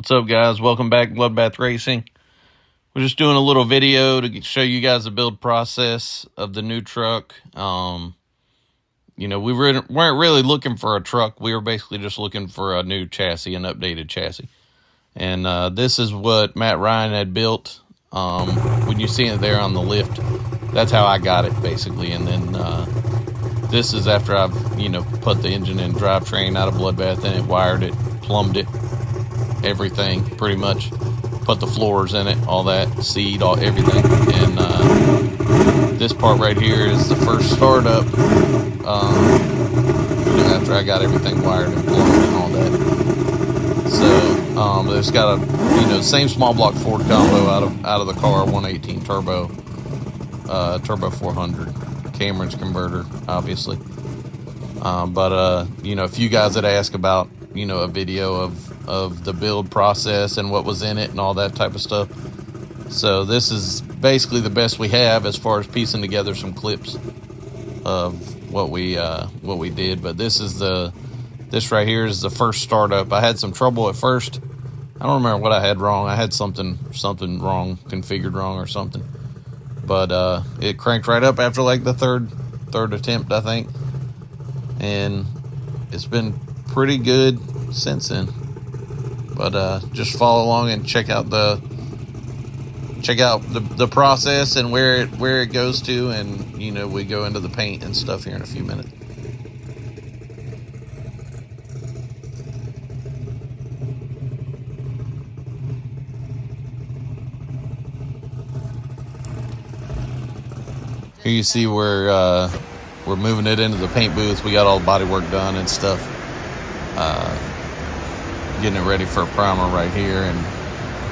What's up, guys? Welcome back to Bloodbath Racing. We're just doing a little video to show you guys the build process of the new truck. We weren't really looking for a truck. We were basically just looking for a new chassis, an updated chassis. And this is what Matt Ryan had built. When you see it there on the lift, that's how I got it, basically. And then this is after I've, put the engine and drivetrain out of Bloodbath in it, wired it, plumbed it, everything pretty much, put the floors in it, all that, seed, everything. And this part right here is the first startup, after I got everything wired and plumbed and all that. So it's got a same small block Ford combo out of the car, 118 turbo, turbo 400 Cameron's converter, obviously. But a few guys that ask about a video of the build process and what was in it and all that type of stuff. So this is basically the best we have as far as piecing together some clips of what we did. But this right here is the first startup. I had some trouble at first. I don't remember what I had wrong. I had something wrong, configured wrong or something. But it cranked right up after like the third attempt, I think. And it's been pretty good since then. But just follow along and check out the process and where it goes to, and we go into the paint and stuff here in a few minutes. Here you see where we're moving it into the paint booth. We got all the body work done and stuff. Getting it ready for a primer right here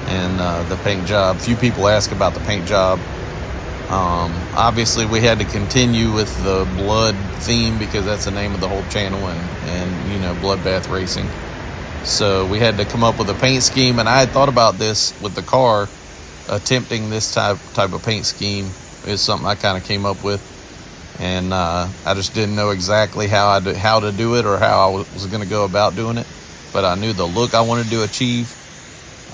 and the paint job. A few people ask about the paint job. Obviously we had to continue with the blood theme because that's the name of the whole channel and Bloodbath Racing. So we had to come up with a paint scheme, and I had thought about this with the car. Attempting this type of paint scheme is something I kind of came up with, and I just didn't know exactly how to do it or how I was going to go about doing it. But I knew the look I wanted to achieve.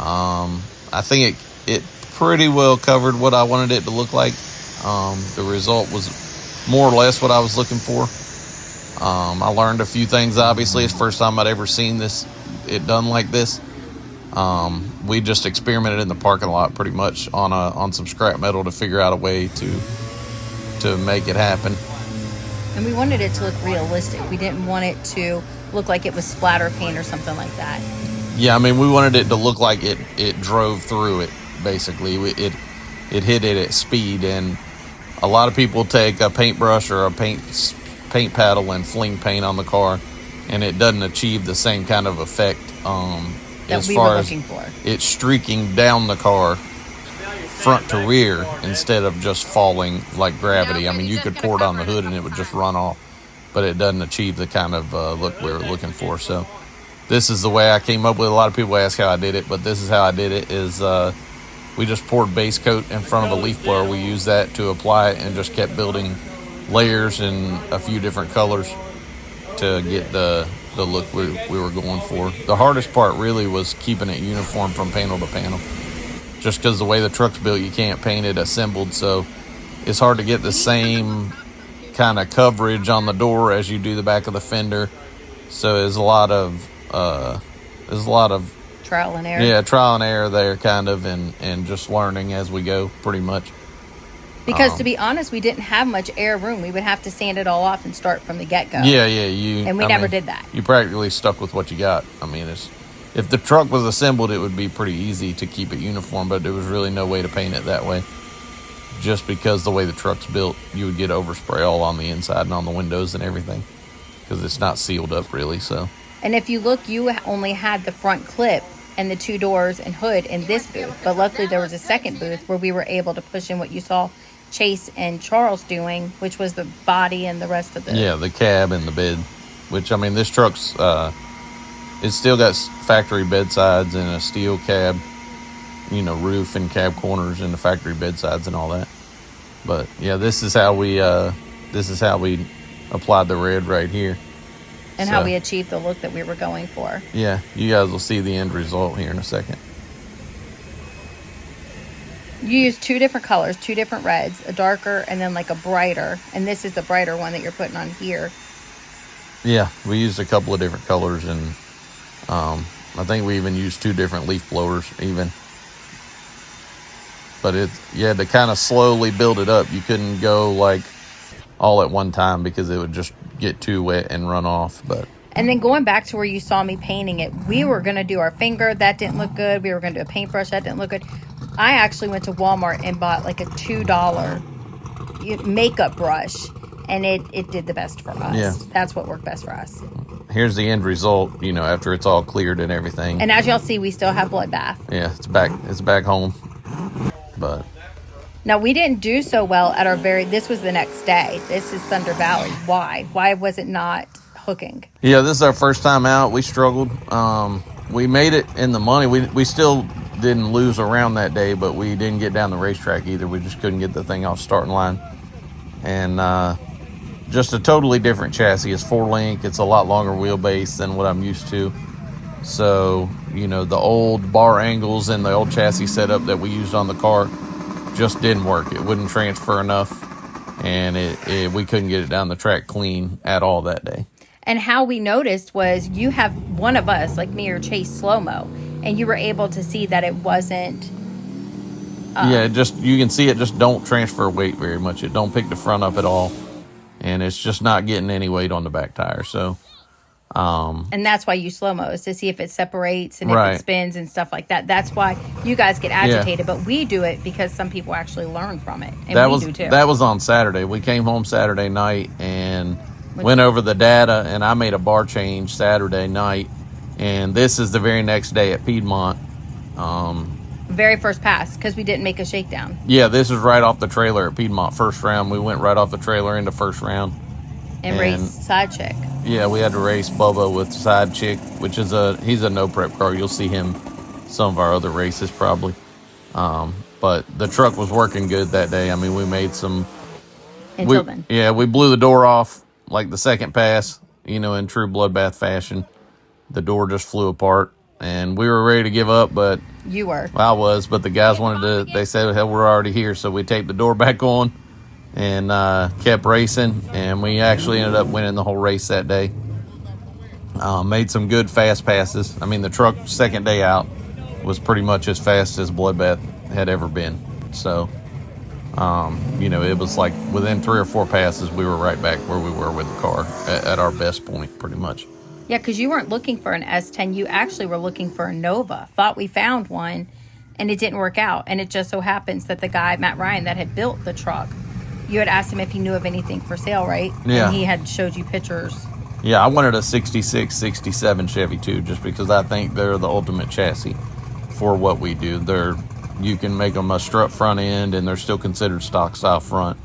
I think it pretty well covered what I wanted it to look like. The result was more or less what I was looking for. I learned a few things, obviously. It's the first time I'd ever seen it done like this. We just experimented in the parking lot pretty much on some scrap metal to figure out a way to make it happen. And we wanted it to look realistic. We didn't want it to look like it was splatter paint or something like that. Yeah, I mean, we wanted it to look like it drove through it, basically. It hit it at speed, and a lot of people take a paintbrush or a paint paddle and fling paint on the car, and it doesn't achieve the same kind of effect that as we far were as looking for. It's streaking down the car front to rear instead of just falling like gravity. I mean, you could pour it on the hood and it would just run off, but it doesn't achieve the kind of look we were looking for. So this is the way I came up with it. A lot of people ask how I did it, but this is how I did it. Is we just poured base coat in front of a leaf blower. We used that to apply it and just kept building layers in a few different colors to get the look we were going for. The hardest part really was keeping it uniform from panel to panel. Just because the way the truck's built, you can't paint it assembled, so it's hard to get the same kind of coverage on the door as you do the back of the fender. So there's a lot of Trial and error. Yeah, trial and error there, kind of, and just learning as we go, pretty much. Because to be honest, we didn't have much air room. We would have to sand it all off and start from the get-go. Yeah, and we never did that. You practically stuck with what you got. I mean, if the truck was assembled, it would be pretty easy to keep it uniform, but there was really no way to paint it that way. Just because the way the truck's built, you would get overspray all on the inside and on the windows and everything, because it's not sealed up really. So. And if you look, you only had the front clip and the two doors and hood in this booth, but luckily there was a second booth where we were able to push in what you saw Chase and Charles doing, which was the body and the rest of the cab and the bed. Which, I mean, this truck's it's still got factory bedsides and a steel cab, roof and cab corners and the factory bedsides and all that. But yeah, this is how we applied the red right here. And how we achieved the look that we were going for. Yeah, you guys will see the end result here in a second. You use 2 different colors, 2 different reds, a darker and then like a brighter. And this is the brighter one that you're putting on here. Yeah, we used a couple of different colors, and I think we even used 2 different leaf blowers even. But you had to kind of slowly build it up. You couldn't go like all at one time because it would just get too wet and run off. And then going back to where you saw me painting it, we were going to do our finger. That didn't look good. We were going to do a paintbrush. That didn't look good. I actually went to Walmart and bought like a $2 makeup brush, and it did the best for us. Yeah. That's what worked best for us. Here's the end result, after it's all cleared and everything. And as y'all see, we still have bloodbath. Yeah, it's back home. But now, we didn't do so well at this was the next day. This is Thunder Valley. Why? Why was it not hooking? Yeah, this is our first time out. We struggled. We made it in the money. We still didn't lose around that day, but we didn't get down the racetrack either. We just couldn't get the thing off starting line. And just a totally different chassis. It's 4-link. It's a lot longer wheelbase than what I'm used to. So, the old bar angles and the old chassis setup that we used on the car just didn't work. It wouldn't transfer enough, and we couldn't get it down the track clean at all that day. And how we noticed was you have one of us, like me or Chase, slow-mo, and you were able to see that it wasn't... you can see it just don't transfer weight very much. It don't pick the front up at all, and it's just not getting any weight on the back tire. So... and that's why you slow-mo, is to see if it separates and if it spins and stuff like that. That's why you guys get agitated, but we do it because some people actually learn from it, and we do too. That was on Saturday. We came home Saturday night and went over the data, and I made a bar change Saturday night, and this is the very next day at Piedmont. Very first pass, because we didn't make a shakedown. Yeah, this is right off the trailer at Piedmont, first round. We went right off the trailer into first round. And raced Side Chick. Yeah, we had to race Bubba with Side Chick, which is he's a no prep car. You'll see him some of our other races probably. But the truck was working good that day. I mean, we made some... Until then. Yeah, we blew the door off like the second pass, in true bloodbath fashion. The door just flew apart, and we were ready to give up, but... You were. I was, but the guys they said, hell, we're already here, so we taped the door back on and kept racing, and we actually ended up winning the whole race that day. Made some good fast passes. I mean, the truck second day out was pretty much as fast as Bloodbath had ever been. So, it was like within 3 or 4 passes, we were right back where we were with the car at our best point, pretty much. Yeah, because you weren't looking for an S10. You actually were looking for a Nova. Thought we found one, and it didn't work out. And it just so happens that the guy, Matt Ryan, that had built the truck, you had asked him if he knew of anything for sale, right? Yeah. And he had showed you pictures. Yeah, I wanted a 66, 67 Chevy too, just because I think they're the ultimate chassis for what we do. You can make them a strut front end, and they're still considered stock style front.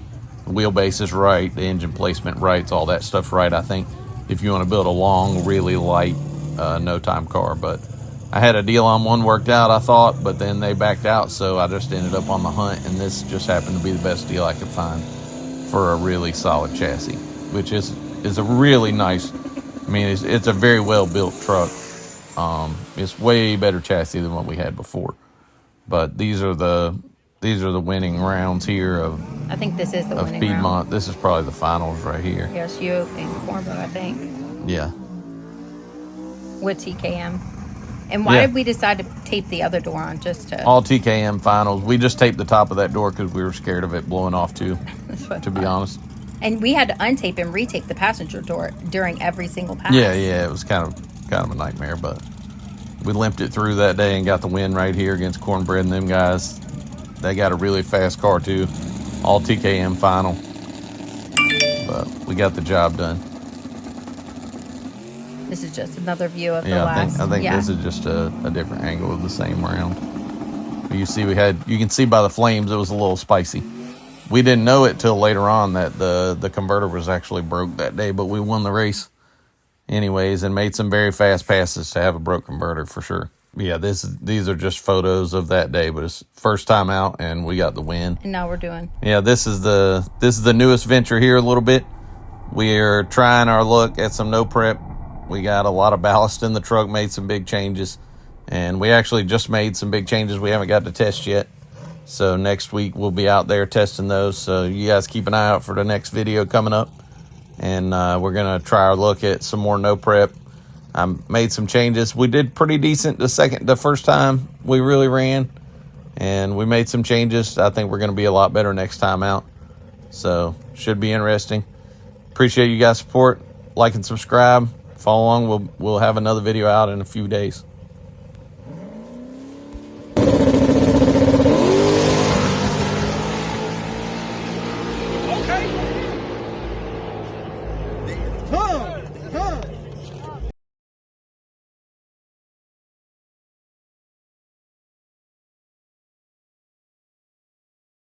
The wheelbase is right, the engine placement right, all that stuff's right, I think, if you want to build a long, really light, no-time car. But I had a deal on one worked out, I thought, but then they backed out, so I just ended up on the hunt, and this just happened to be the best deal I could find for a really solid chassis, which is a really nice, I mean, it's a very well-built truck. It's way better chassis than what we had before. But these are the winning rounds here of... I think this is the winning Piedmont. round. This is probably the finals right here. Yes, you and Cornbone, I think. Yeah. With TKM. And why did we decide to tape the other door on just to... All TKM finals. We just taped the top of that door because we were scared of it blowing off too, to be honest. And we had to untape and retape the passenger door during every single pass. Yeah, it was kind of a nightmare, but we limped it through that day and got the win right here against Cornbread and them guys. They got a really fast car too. All TKM final. But we got the job done. This is just another view of the last. I think this is just a different angle of the same round. You can see by the flames it was a little spicy. We didn't know it till later on that the converter was actually broke that day, but we won the race anyways and made some very fast passes to have a broke converter for sure. Yeah, these are just photos of that day, but it's first time out and we got the win. And now we're doing. Yeah, this is the newest venture here a little bit. We are trying our luck at some no prep We got a lot of ballast in the truck, made some big changes. And we actually just made some big changes we haven't got to test yet. So next week we'll be out there testing those. So you guys keep an eye out for the next video coming up. And we're going to try our look at some more no prep. I made some changes. We did pretty decent the first time we really ran. And we made some changes. I think we're going to be a lot better next time out. So should be interesting. Appreciate you guys' support. Like and subscribe. Follow along. We'll have another video out in a few days.